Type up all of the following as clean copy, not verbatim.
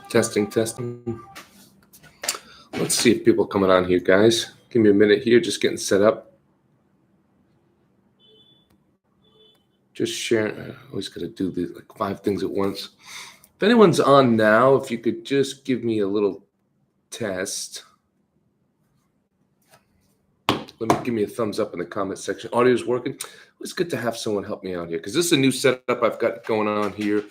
Testing. Let's see if people are coming on here, guys. Give me a minute here, just getting set up. Just sharing. I always got to do these like 5 things at once. If anyone's on now, if you could just give me a little test. Give me a thumbs up in the comment section. Audio is working. It's good to have someone help me out here because this is a new setup I've got going on here.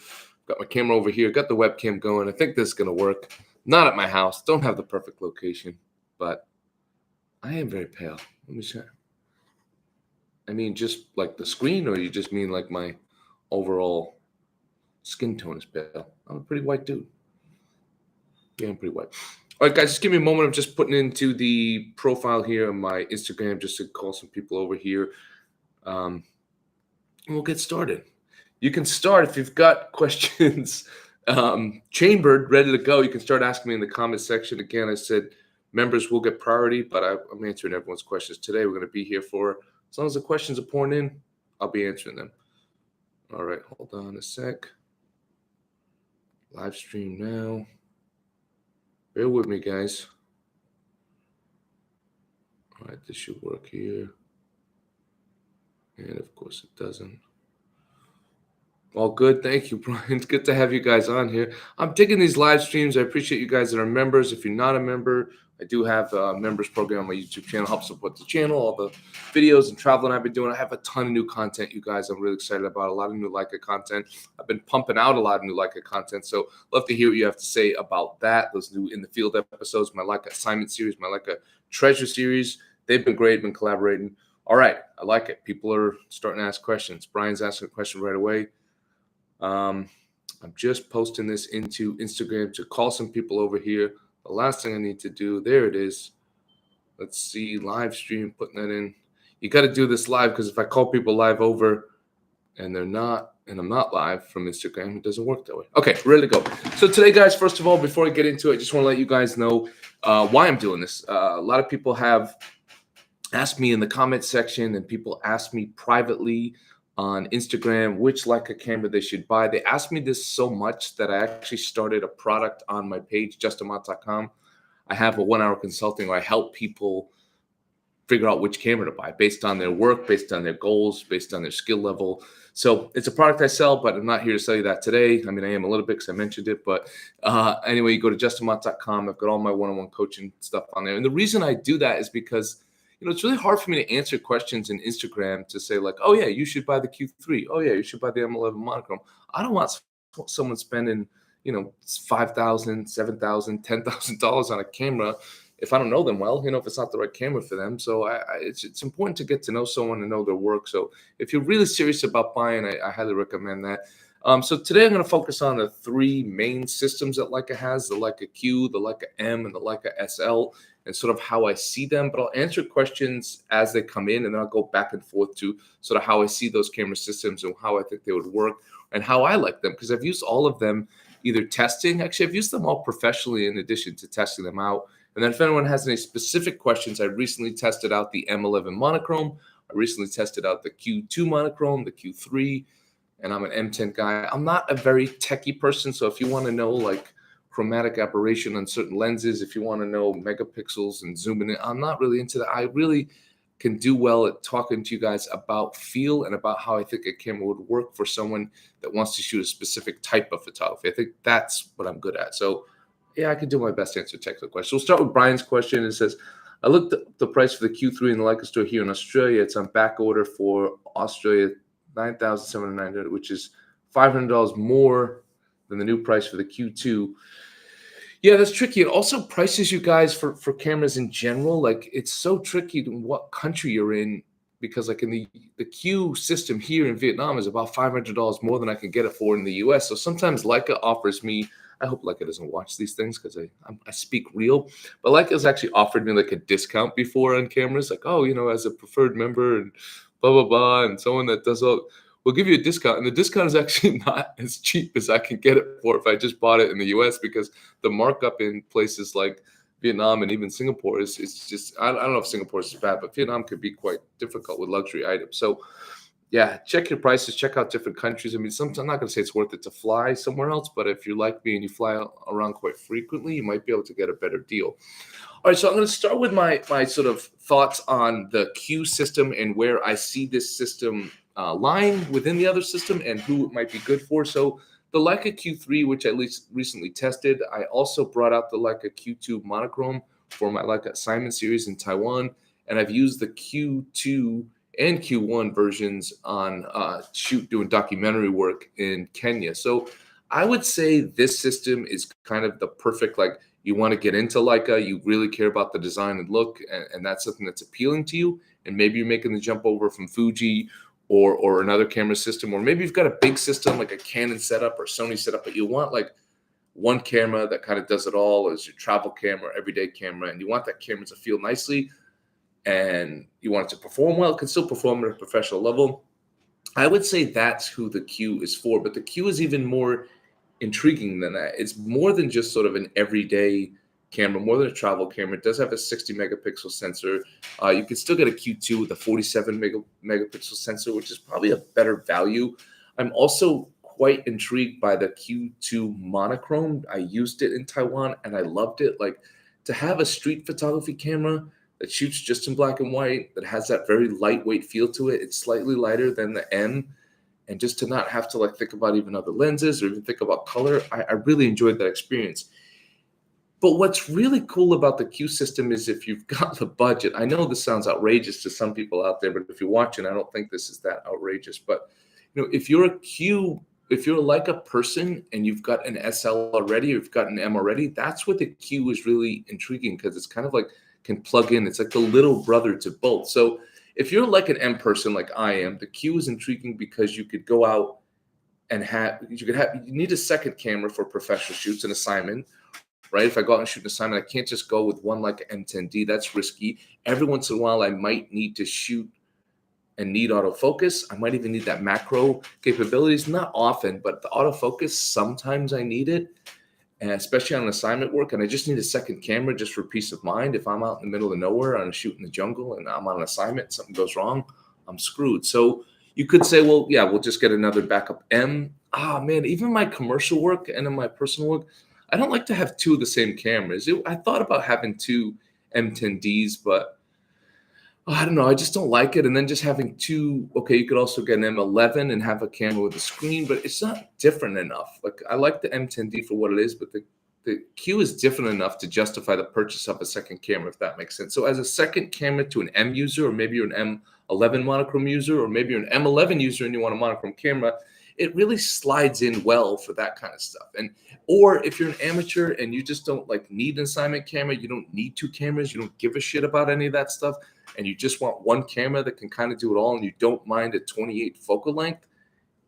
Got my camera over here. Got the webcam going. I think this is going to work. Not at my house. Don't have the perfect location, but I am very pale. Let me check. I mean, just like the screen, or you just mean like my overall skin tone is pale? I'm a pretty white dude. Yeah, I'm pretty white. All right, guys, just give me a moment. I'm just putting into the profile here on my Instagram just to call some people over here. And we'll get started. You can start if you've got questions chambered, ready to go. You can start asking me in the comment section. Again, I said members will get priority, but I'm answering everyone's questions today. We're going to be here for, as long as the questions are pouring in, I'll be answering them. All right, hold on a sec. Live stream now. Bear with me, guys. All right, this should work here. And of course it doesn't. All good. Thank you, Brian. It's good to have you guys on here. I'm digging these live streams. I appreciate you guys that are members. If you're not a member, I do have a members program on my YouTube channel, help support the channel, all the videos and traveling I've been doing. I have a ton of new content, you guys. I'm really excited about a lot of new Leica content. I've been pumping out a lot of new Leica content, so love to hear what you have to say about that. Those new in the field episodes, my Leica assignment series, my Leica treasure series. They've been great, been collaborating. All right, I like it. People are starting to ask questions. Brian's asking a question right away. I'm just posting this into Instagram to call some people over here. The last thing I need to do, there it is. Let's see, live stream, putting that in. You got to do this live because if I call people live over and they're not, and I'm not live from Instagram, it doesn't work that way. Okay, ready to go. So today, guys, first of all, before I get into it, I just want to let you guys know why I'm doing this. A lot of people have asked me in the comment section, and people ask me privately on Instagram which Leica camera they should buy. They asked me this so much that I actually started a product on my page, justamont.com. I have a 1-hour consulting where I help people figure out which camera to buy based on their work, based on their goals, based on their skill level. So it's a product I sell, but I'm not here to sell you that today. I mean, I am a little bit because I mentioned it, but anyway, you go to justamont.com. I've got all my one-on-one coaching stuff on there. And the reason I do that is because it's really hard for me to answer questions in Instagram to say like, oh yeah, you should buy the Q3. Oh yeah, you should buy the M11 monochrome. I don't want someone spending, $5,000, $7,000, $10,000 on a camera if I don't know them well, if it's not the right camera for them. So it's important to get to know someone and know their work. So if you're really serious about buying, I highly recommend that. So today I'm going to focus on the 3 main systems that Leica has, the Leica Q, the Leica M, and the Leica SL, and sort of how I see them. But I'll answer questions as they come in, and then I'll go back and forth to sort of how I see those camera systems and how I think they would work and how I like them, because I've used all of them either testing. Actually, I've used them all professionally in addition to testing them out. And then if anyone has any specific questions, I recently tested out the M11 monochrome. I recently tested out the Q2 monochrome, the Q3, and I'm an M10 guy. I'm not a very techie person, so if you want to know like chromatic aberration on certain lenses, if you want to know megapixels and zooming in, I'm not really into that. I really can do well at talking to you guys about feel and about how I think a camera would work for someone that wants to shoot a specific type of photography. I think that's what I'm good at. So yeah, I can do my best to answer technical questions. We'll start with Brian's question. It says, I looked at the price for the Q3 in the Leica store here in Australia. It's on back order for Australia, $9,790, which is $500 more than the new price for the Q2. Yeah, that's tricky. It also prices you guys for cameras in general. Like, it's so tricky to what country you're in, because like in the Q system here in Vietnam is about $500 more than I can get it for in the US. So sometimes Leica offers me, I hope Leica doesn't watch these things because I speak real, but Leica's actually offered me like a discount before on cameras, like, oh, as a preferred member and blah, blah, blah, and someone that does all, we'll give you a discount. And the discount is actually not as cheap as I can get it for if I just bought it in the US, because the markup in places like Vietnam and even Singapore is just, I don't know if Singapore is bad, but Vietnam could be quite difficult with luxury items. So Yeah, check your prices, check out different countries. I mean, sometimes I'm not going to say it's worth it to fly somewhere else, but if you're like me and you fly around quite frequently, you might be able to get a better deal. All right, so I'm going to start with my sort of thoughts on the Q system and where I see this system lying within the other system and who it might be good for. So the Leica Q3, which I at least recently tested, I also brought out the Leica Q2 monochrome for my Leica assignment series in Taiwan, and I've used the Q2 and Q1 versions on shoot doing documentary work in Kenya. So I would say this system is kind of the perfect, like, you want to get into Leica, you really care about the design and look, and that's something that's appealing to you. And maybe you're making the jump over from Fuji or another camera system, or maybe you've got a big system like a Canon setup or Sony setup, but you want like one camera that kind of does it all as your travel camera, everyday camera, and you want that camera to feel nicely and you want it to perform well. It can still perform at a professional level. I would say that's who the Q is for, but the Q is even more intriguing than that. It's more than just sort of an everyday camera, more than a travel camera. It does have a 60 megapixel sensor. You can still get a Q2 with a 47 megapixel sensor, which is probably a better value. I'm also quite intrigued by the Q2 monochrome. I used it in Taiwan and I loved it. Like, to have a street photography camera that shoots just in black and white, that has that very lightweight feel to it. It's slightly lighter than the M, and just to not have to like think about even other lenses or even think about color, I really enjoyed that experience. But what's really cool about the Q system is if you've got the budget. I know this sounds outrageous to some people out there, but if you're watching, I don't think this is that outrageous. But if you're a Q, if you're like a person and you've got an SL already, or you've got an M already, that's what the Q is really intriguing, because it's kind of like can plug in. It's like the little brother to both. So if you're like an M person like I am, the Q is intriguing because you could go out and you need a second camera for professional shoots and assignment, right? If I go out and shoot an assignment, I can't just go with one like an M10D. That's risky. Every once in a while, I might need to shoot and need autofocus. I might even need that macro capabilities. Not often, but the autofocus, sometimes I need it, and especially on assignment work. And I just need a second camera just for peace of mind. If I'm out in the middle of nowhere on a shoot in the jungle and I'm on an assignment, something goes wrong, I'm screwed. So you could say, well, yeah, we'll just get another backup M. Ah, man, even my commercial work and in my personal work, I don't like to have two of the same cameras. I thought about having two M10Ds, but I don't know. I just don't like it. And then just having two, okay, you could also get an M11 and have a camera with a screen, but it's not different enough. Like, I like the M10D for what it is, but the Q is different enough to justify the purchase of a second camera, if that makes sense. So as a second camera to an M user, or maybe you're an M11 monochrome user, or maybe you're an M11 user and you want a monochrome camera, it really slides in well for that kind of stuff. And or if you're an amateur and you just don't like need an assignment camera, you don't need two cameras, you don't give a shit about any of that stuff, and you just want one camera that can kind of do it all, and you don't mind a 28 focal length,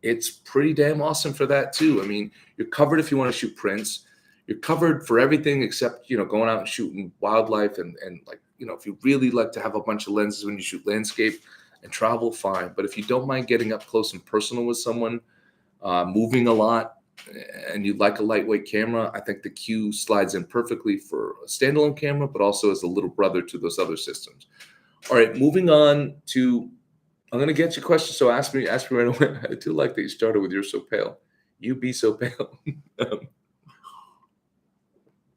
it's pretty damn awesome for that too. I mean, you're covered if you want to shoot prints. You're covered for everything except, going out and shooting wildlife and like, if you really like to have a bunch of lenses when you shoot landscape and travel, fine. But if you don't mind getting up close and personal with someone, moving a lot, and you like a lightweight camera, I think the Q slides in perfectly for a standalone camera, but also as a little brother to those other systems. All right, moving on to, I'm going to get your question, so ask me right away. I do like that you started with "You're so pale." You be so pale. I'm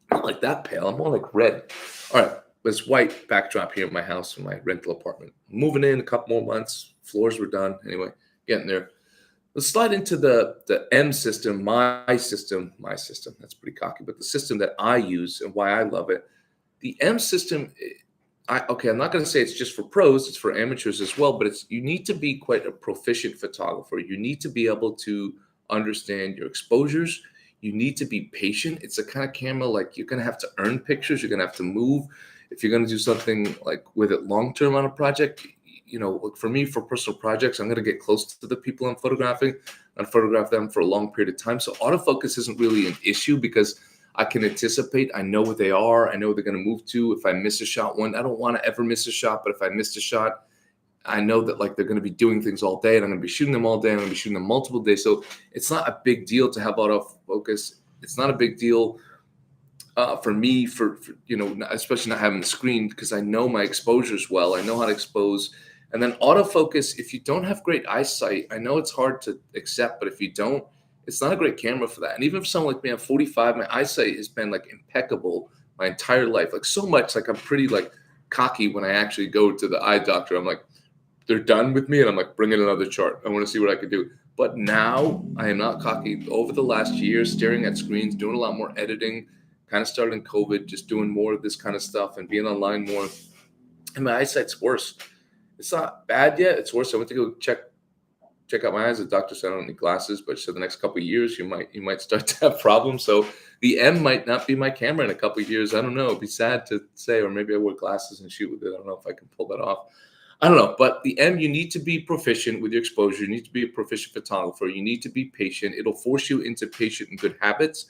not like that pale. I'm more like red. All right, there's white backdrop here in my house, in my rental apartment. Moving in a couple more months. Floors were done. Anyway, getting there. Let's slide into the M system, my system. That's pretty cocky, but the system that I use and why I love it. The M system, I'm not going to say it's just for pros, it's for amateurs as well, but you need to be quite a proficient photographer. You need to be able to understand your exposures. You need to be patient. It's a kind of camera, like, you're going to have to earn pictures. You're going to have to move. If you're going to do something like with it long-term on a project, like for me, for personal projects, I'm going to get close to the people I'm photographing and photograph them for a long period of time. So autofocus isn't really an issue because I can anticipate. I know what they are. I know what they're going to move to. If I miss a shot, I don't want to ever miss a shot. But if I missed a shot, I know that like they're going to be doing things all day, and I'm going to be shooting them all day. And I'm going to be shooting them multiple days. So it's not a big deal to have autofocus. It's not a big deal for me, for especially not having the screen, because I know my exposures well. I know how to expose, And then autofocus, if you don't have great eyesight, I know it's hard to accept, but if you don't, it's not a great camera for that. And even for someone like me, I'm 45, my eyesight has been like impeccable my entire life. Like so much, like I'm pretty like cocky when I actually go to the eye doctor. I'm like, they're done with me, and I'm like, bring in another chart. I want to see what I can do. But now I am not cocky. Over the last year, staring at screens, doing a lot more editing, kind of starting COVID, just doing more of this kind of stuff and being online more. And my eyesight's worse. It's not bad yet. It's worse. I went to go check out my eyes. The doctor said I don't need glasses, but she said the next couple of years you might start to have problems. So the M might not be my camera in a couple of years. I don't know. It'd be sad to say, or maybe I wear glasses and shoot with it. I don't know if I can pull that off. I don't know. But the M, you need to be proficient with your exposure. You need to be a proficient photographer. You need to be patient. It'll force you into patient and good habits.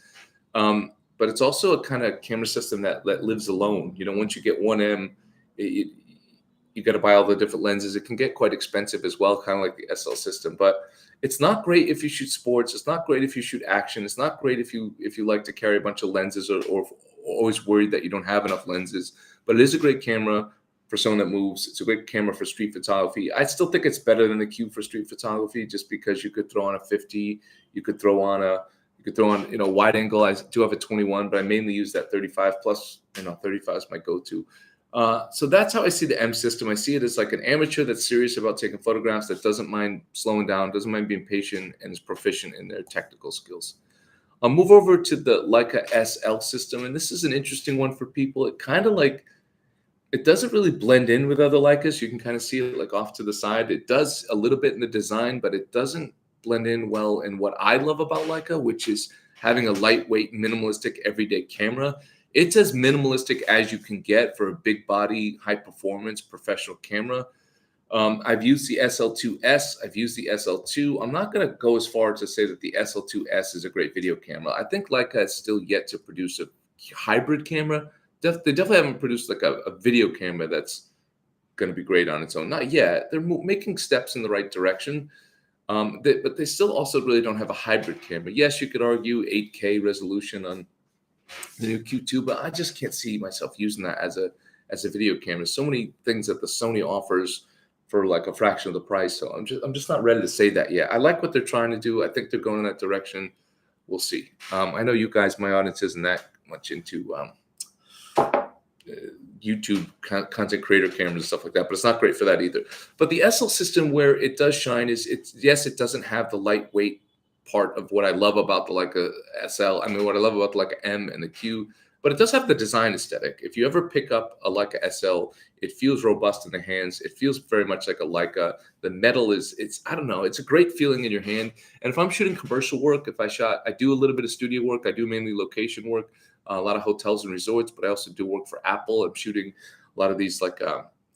But it's also a kind of camera system that lives alone. You know, once you get one M, you got to buy all the different lenses. It can get quite expensive as well, kind of like the SL system. But it's not great if you shoot sports. It's not great if you shoot action. It's not great if you like to carry a bunch of lenses or always worried that you don't have enough lenses. But it is a great camera for someone that moves. It's a great camera for street photography. I still think it's better than the Q for street photography, just because you could throw on a 50, you could throw on wide angle. I do have a 21, but I mainly use that 35 plus. 35 is my go-to. So that's how I see the M system. I see it as like an amateur that's serious about taking photographs, that doesn't mind slowing down, doesn't mind being patient, and is proficient in their technical skills. I'll move over to the Leica SL system, and this is an interesting one for people. It kind of like, it doesn't really blend in with other Leicas. You can kind of see it like off to the side. It does a little bit in the design, but it doesn't blend in well in what I love about Leica, which is having a lightweight, minimalistic, everyday camera. It's as minimalistic as you can get for a big body, high performance professional camera. I've used the SL2S. I've used the SL2. I'm not going to go as far to say that the SL2S is a great video camera. I think Leica is still yet to produce a hybrid camera. They definitely haven't produced like a video camera that's going to be great on its own. Not yet. They're making steps in the right direction. But they still also really don't have a hybrid camera. Yes, you could argue 8K resolution on the new Q2, but I just can't see myself using that as a video camera. So many things that the Sony offers for like a fraction of the price. So I'm just not ready to say that yet. I like what they're trying to do. I think they're going in that direction. We'll see. I know you guys, my audience isn't that much into YouTube content creator cameras and stuff like that, but it's not great for that either. But the SL system, where it does shine, is it doesn't have the lightweight part of what I love about the Leica SL. I mean, what I love about the Leica M and the Q, but it does have the design aesthetic. If you ever pick up a Leica SL, it feels robust in the hands. It feels very much like a Leica. The metal I don't know, it's a great feeling in your hand. And if I'm shooting commercial work, I do a little bit of studio work. I do mainly location work, a lot of hotels and resorts, but I also do work for Apple. I'm shooting a lot of these, like,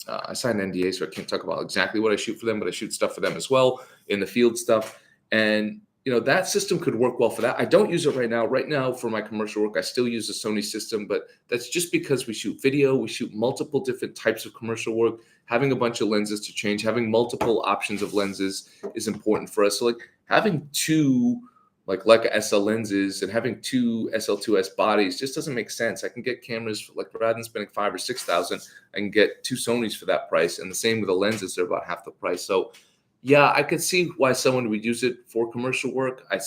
I signed NDA, so I can't talk about exactly what I shoot for them, but I shoot stuff for them as well, in the field stuff. And that system could work well for that. I don't use it right now. Right now, for my commercial work, I still use the Sony system, but that's just because we shoot video. We shoot multiple different types of commercial work. Having a bunch of lenses to change, having multiple options of lenses is important for us. So like having two Leica SL lenses and having two SL2S bodies just doesn't make sense. I can get cameras for, like, rather than spending $5,000 or $6,000, I can get two Sonys for that price. And the same with the lenses, they're about half the price. So yeah, I could see why someone would use it for commercial work. I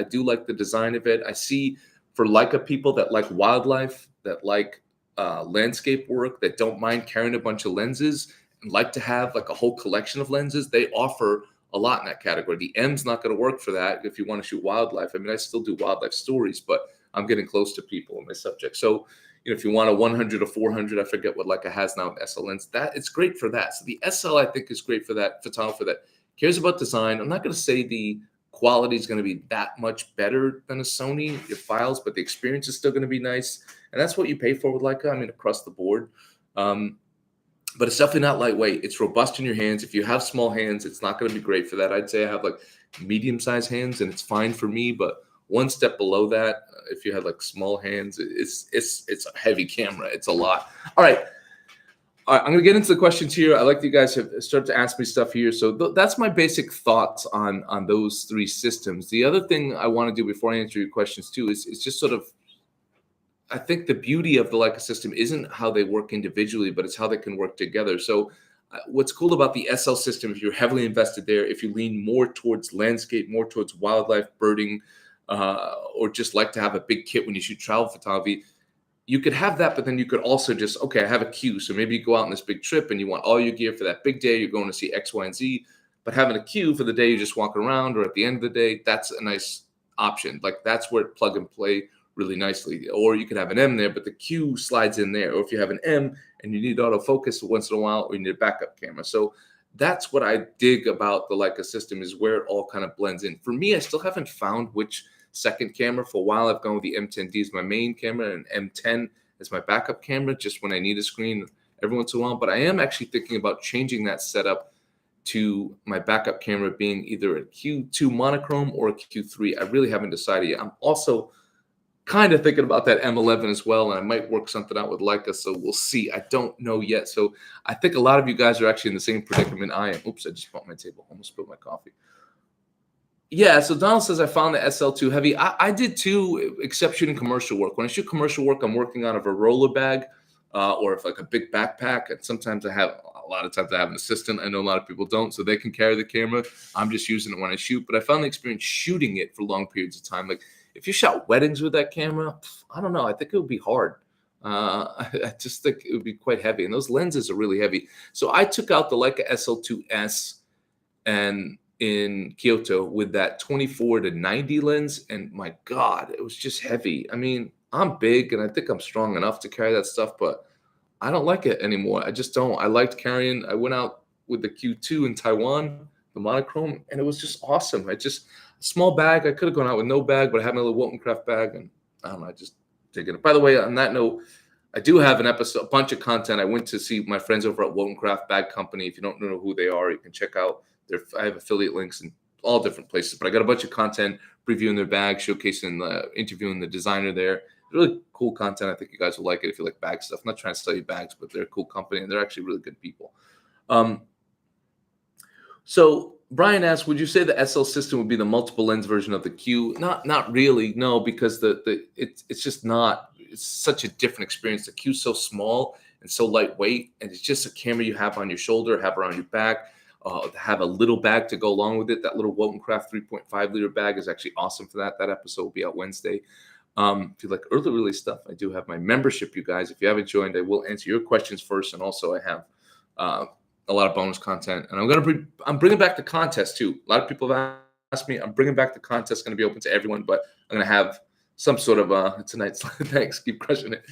do like the design of it. I see for Leica people that like wildlife, that like landscape work, that don't mind carrying a bunch of lenses and like to have like a whole collection of lenses. They offer a lot in that category. The M's not going to work for that if you want to shoot wildlife. I mean, I still do wildlife stories, but I'm getting close to people in my subject. So, if you want a 100 or 400, I forget what Leica has now with SL lens, that it's great for that. So the SL, I think, is great for that photographer that cares about design. I'm not going to say the quality is going to be that much better than a Sony, your files, but the experience is still going to be nice. And that's what you pay for with Leica, I mean, across the board. But it's definitely not lightweight. It's robust in your hands. If you have small hands, it's not going to be great for that. I'd say I have like medium-sized hands, and it's fine for me. But one step below that, if you had like small hands, it's a heavy camera. It's a lot. All right. I'm going to get into the questions here. I like that you guys have started to ask me stuff here. So that's my basic thoughts on those three systems. The other thing I want to do before I answer your questions too is just sort of, I think the beauty of the Leica system isn't how they work individually, but it's how they can work together. So What's cool about the SL system, if you're heavily invested there, if you lean more towards landscape, more towards wildlife, birding, or just like to have a big kit when you shoot travel photography, you could have that, but then you could also just, okay, I have a Q. So maybe you go out on this big trip and you want all your gear for that big day. You're going to see X, Y, and Z, but having a Q for the day you're just walking around or at the end of the day, that's a nice option. Like that's where it plug and play really nicely. Or you could have an M there, but the Q slides in there. Or if you have an M and you need autofocus once in a while, or you need a backup camera. So that's what I dig about the Leica system, is where it all kind of blends in. For me, I still haven't found which second camera. For a while, I've gone with the M10D as my main camera and M10 as my backup camera, just when I need a screen every once in a while. But I am actually thinking about changing that setup to my backup camera being either a Q2 monochrome or a Q3. I really haven't decided yet. I'm also kind of thinking about that M11 as well, and I might work something out with Leica, so we'll see. I don't know yet. So I think a lot of you guys are actually in the same predicament I am. Oops, I just bumped my table. Almost spilled my coffee. Yeah, so Donald says, I found the SL too heavy. I did too, except shooting commercial work. When I shoot commercial work, I'm working out of a roller bag or if like a big backpack. And sometimes a lot of times I have an assistant. I know a lot of people don't, so they can carry the camera. I'm just using it when I shoot. But I found the experience shooting it for long periods of time. Like if you shot weddings with that camera, I don't know. I think it would be hard. I just think it would be quite heavy. And those lenses are really heavy. So I took out the Leica SL2S and in Kyoto with that 24 to 90 lens, and my God, it was just heavy. I mean, I'm big and I think I'm strong enough to carry that stuff, but I don't like it anymore. I just don't. I liked carrying. I went out with the Q2 in Taiwan, the monochrome, and it was just awesome. Small bag. I could have gone out with no bag, but I had my little Wotancraft bag, and I don't know. I just dig it. By the way, on that note, I do have a bunch of content. I went to see my friends over at Wotancraft Bag Company. If you don't know who they are, you can check out. I have affiliate links in all different places, but I got a bunch of content previewing their bag, showcasing, interviewing the designer there. Really cool content. I think you guys will like it if you like bag stuff. I'm not trying to sell you bags, but they're a cool company and they're actually really good people. So Brian asked, would you say the SL system would be the multiple lens version of the Q? Not really, no, because it's just not. It's such a different experience. The Q's so small and so lightweight, and it's just a camera you have on your shoulder, have around your back. Have a little bag to go along with it. That little Wotancraft 3.5 liter bag is actually awesome for that. That episode will be out Wednesday. If you like early release stuff, I do have my membership, you guys. If you haven't joined, I will answer your questions first, and also I have a lot of bonus content. And I'm bringing back the contest too. A lot of people have asked me. I'm bringing back the contest. Going to be open to everyone, but I'm going to have some sort of tonight's. Thanks, keep crushing it.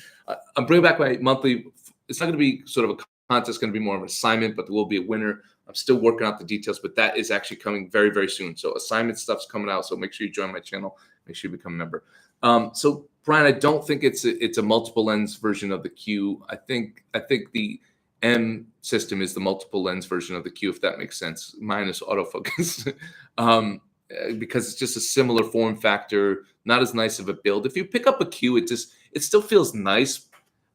I'm bringing back my monthly. It's not going to be sort of a contest. It's going to be more of an assignment, but there will be a winner. I'm still working out the details, but that is actually coming very, very soon. So assignment stuff's coming out. So make sure you join my channel. Make sure you become a member. So Brian, I don't think it's a multiple lens version of the Q. I think the M system is the multiple lens version of the Q, if that makes sense, minus autofocus, because it's just a similar form factor, not as nice of a build. If you pick up a Q, it still feels nice,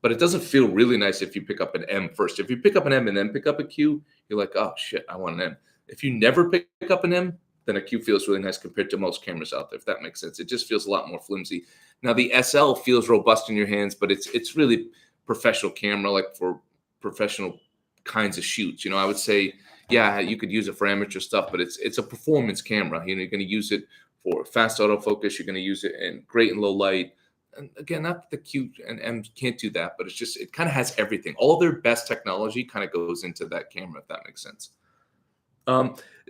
but it doesn't feel really nice if you pick up an M first. If you pick up an M and then pick up a Q, you're like, oh shit, I want an M. If you never pick up an M, then a Q feels really nice compared to most cameras out there, if that makes sense. It just feels a lot more flimsy. Now the SL feels robust in your hands, but it's really professional camera, like for professional kinds of shoots. I would say, yeah, you could use it for amateur stuff, but it's a performance camera. You're going to use it for fast autofocus. You're going to use it in great and low light. And again, not that the Q and M can't do that, but it kind of has everything. All their best technology kind of goes into that camera, if that makes sense.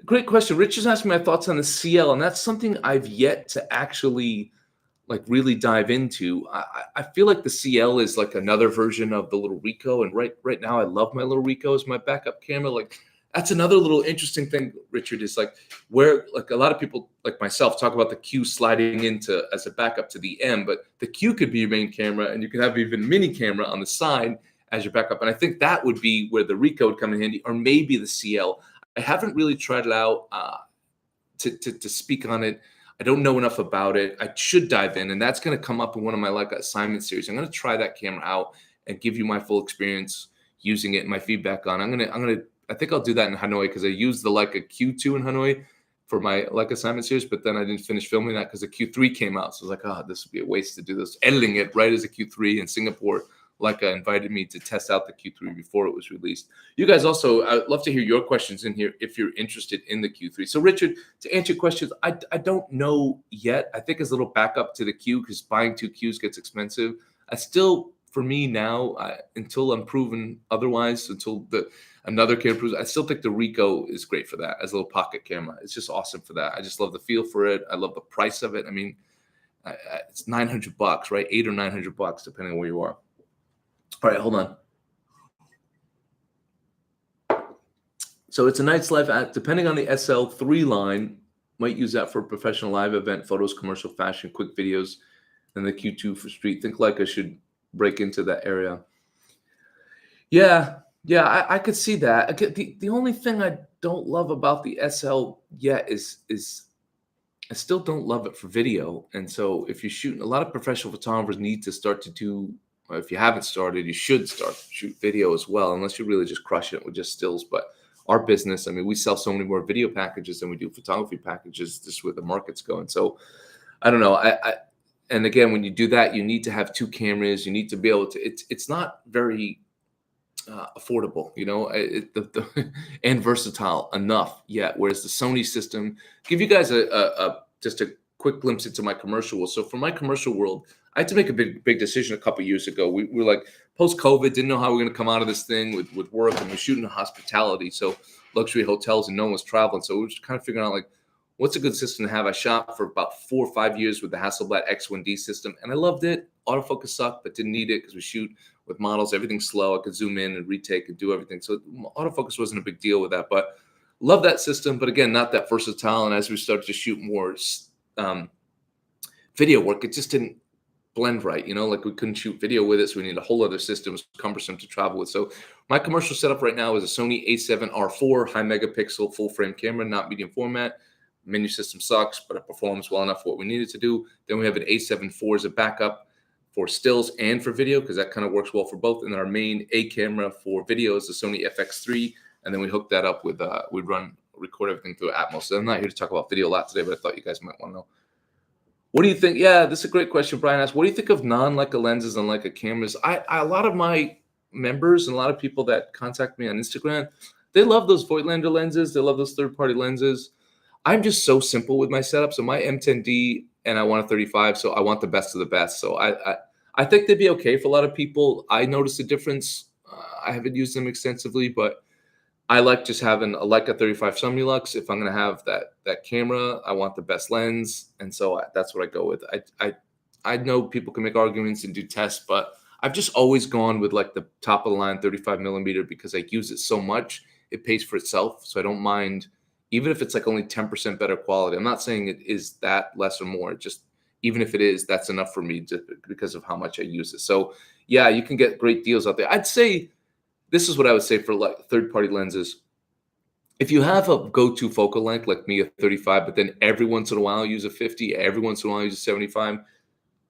Great question. Rich is asking my thoughts on the CL, and that's something I've yet to actually really dive into. I feel like the CL is like another version of the little Ricoh, and right now I love my little Ricoh as my backup camera. That's another little interesting thing, Richard, is where a lot of people like myself talk about the Q sliding into as a backup to the M, but the Q could be your main camera, and you could have even mini camera on the side as your backup. And I think that would be where the Ricoh would come in handy, or maybe the CL. I haven't really tried it out to speak on it. I don't know enough about it. I should dive in, and that's going to come up in one of my Leica assignment series. I'm going to try that camera out and give you my full experience using it and my feedback on it. I think I'll do that in Hanoi, because I used the Leica Q2 in Hanoi for my Leica assignment series, but then I didn't finish filming that because the Q3 came out. So I was like, this would be a waste to do this. Editing it right as a Q3 in Singapore Leica invited me to test out the Q3 before it was released. You guys also, I'd love to hear your questions in here if you're interested in the Q3. So Richard, to answer your questions, I don't know yet. I think as a little backup to the Q, because buying 2 Qs gets expensive. I still, for me now, until I'm proven otherwise, until another camera proves, I still think the Ricoh is great for that as a little pocket camera. It's just awesome for that. I just love the feel for it. I love the price of it. I mean, it's $900, right? $800 or $900, depending on where you are. All right, hold on. So it's a night's life. Depending on the SL3 line, might use that for a professional live event, photos, commercial, fashion, quick videos, and the Q2 for street. Think like I should break into that area. Yeah, I could see that. The only thing I don't love about the SL yet is I still don't love it for video. And so if you're shooting, a lot of professional photographers need to start to do, or if you haven't started, you should start to shoot video as well, unless you're really just crushing it with just stills. But our business, I mean, we sell so many more video packages than we do photography packages, just where the market's going. So I don't know. And again, when you do that, you need to have 2 cameras. You need to be able to, it's not very affordable, you know, and versatile enough yet. Whereas the Sony system, give you guys just a quick glimpse into my commercial world. So for my commercial world, I had to make a big decision a couple of years ago. We were like post-COVID, didn't know how we were going to come out of this thing with work, and we're shooting hospitality, so luxury hotels, and no one was traveling. So we were just kind of figuring out like, what's a good system to have? I shot for about 4 or 5 years with the Hasselblad X1D system, and I loved it. Autofocus sucked, but didn't need it because we shoot with models, everything's slow. I could zoom in and retake and do everything. So autofocus wasn't a big deal with that, but love that system. But again, not that versatile. And as we started to shoot more video work, it just didn't blend right. You know, like we couldn't shoot video with it. So we need a whole other system. It's cumbersome to travel with. So my commercial setup right now is a Sony a7R4 high megapixel full frame camera, not medium format. Menu system sucks, but it performs well enough for what we needed to do. Then we have an a7 IV as a backup for stills and for video, because that kind of works well for both. And then our main A camera for video is the Sony FX3, and then we hook that up with we record everything through Atmos. So I'm not here to talk about video a lot today, but I thought you guys might want to know. What do you think? Yeah, this is a great question. Brian asked, what do you think of non-Leica lenses and Leica cameras? A lot of my members and a lot of people that contact me on Instagram, they love those Voigtlander lenses. They love those third-party lenses. I'm just so simple with my setup. So my M10D, and I want a 35, so I want the best of the best. So I think they'd be okay for a lot of people. I noticed a difference. I haven't used them extensively, but I like just having a Leica 35 Summilux. If I'm going to have that camera, I want the best lens, and so that's what I go with. I know people can make arguments and do tests, but I've just always gone with like the top of the line 35 millimeter because I use it so much. It pays for itself, so I don't mind. Even if it's like only 10% better quality, I'm not saying it is that less or more. Just even if it is, that's enough for me because of how much I use it. So yeah, you can get great deals out there. I'd say this is what I would say for like third-party lenses. If you have a go-to focal length like me, a 35, but then every once in a while use a 50, every once in a while use a 75,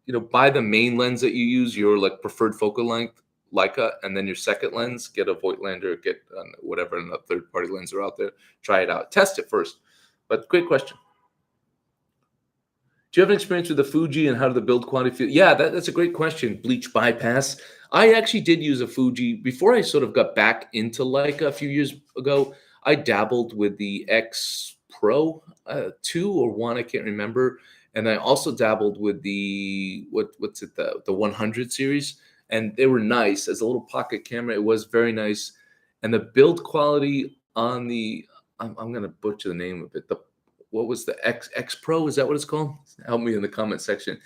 you know, buy the main lens that you use, your like preferred focal length, Leica, and then your second lens, get a Voigtlander, get whatever and the third-party lens are out there. Try it out. Test it first. But great question. Do you have an experience with the Fuji and how did the build quality feel? Yeah, that's a great question. Bleach bypass. I actually did use a Fuji before I sort of got back into Leica a few years ago. I dabbled with the X Pro 2 or 1, I can't remember. And I also dabbled with the, what's it, the 100 series. And they were nice. As a little pocket camera, it was very nice. And the build quality on the, I'm going to butcher the name of it. What was the X Pro? Is that what it's called? Help me in the comment section.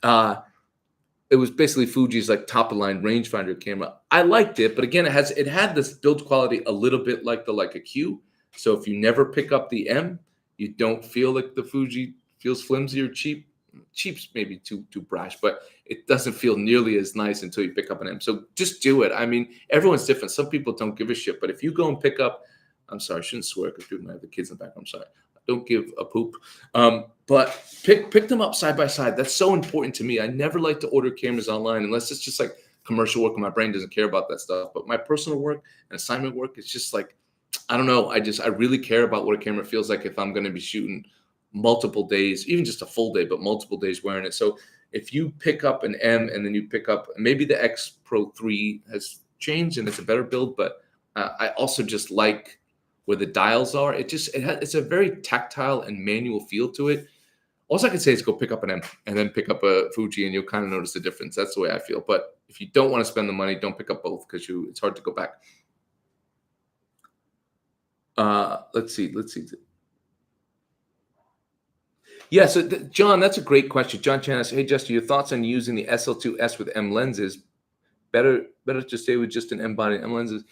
It was basically Fuji's like top of the line rangefinder camera. I liked it, but again, it had this build quality a little bit like the Leica Q. So if you never pick up the M, you don't feel like the Fuji feels flimsy or cheap. Cheap's maybe too brash, but it doesn't feel nearly as nice until you pick up an M. So just do it. I mean, everyone's different. Some people don't give a shit, but if you go and pick up, I'm sorry, I shouldn't swear because people might have the kids in the back. I'm sorry. Don't give a poop. But pick them up side by side. That's so important to me. I never like to order cameras online unless it's just like commercial work and my brain doesn't care about that stuff. But my personal work and assignment work, it's just like, I don't know. I really care about what a camera feels like if I'm going to be shooting multiple days, even just a full day, but multiple days wearing it. So if you pick up an M and then you pick up maybe the X Pro 3 has changed and it's a better build, but I also just like where the dials are. It's a very tactile and manual feel to it. All I can say is go pick up an M and then pick up a Fuji, and you'll kind of notice the difference. That's the way I feel. But if you don't want to spend the money, don't pick up both because it's hard to go back. Let's see. Yeah, so John, that's a great question. John Chan asks, hey, Justin, your thoughts on using the SL2S with M lenses? Better to stay with just an M body and M lenses.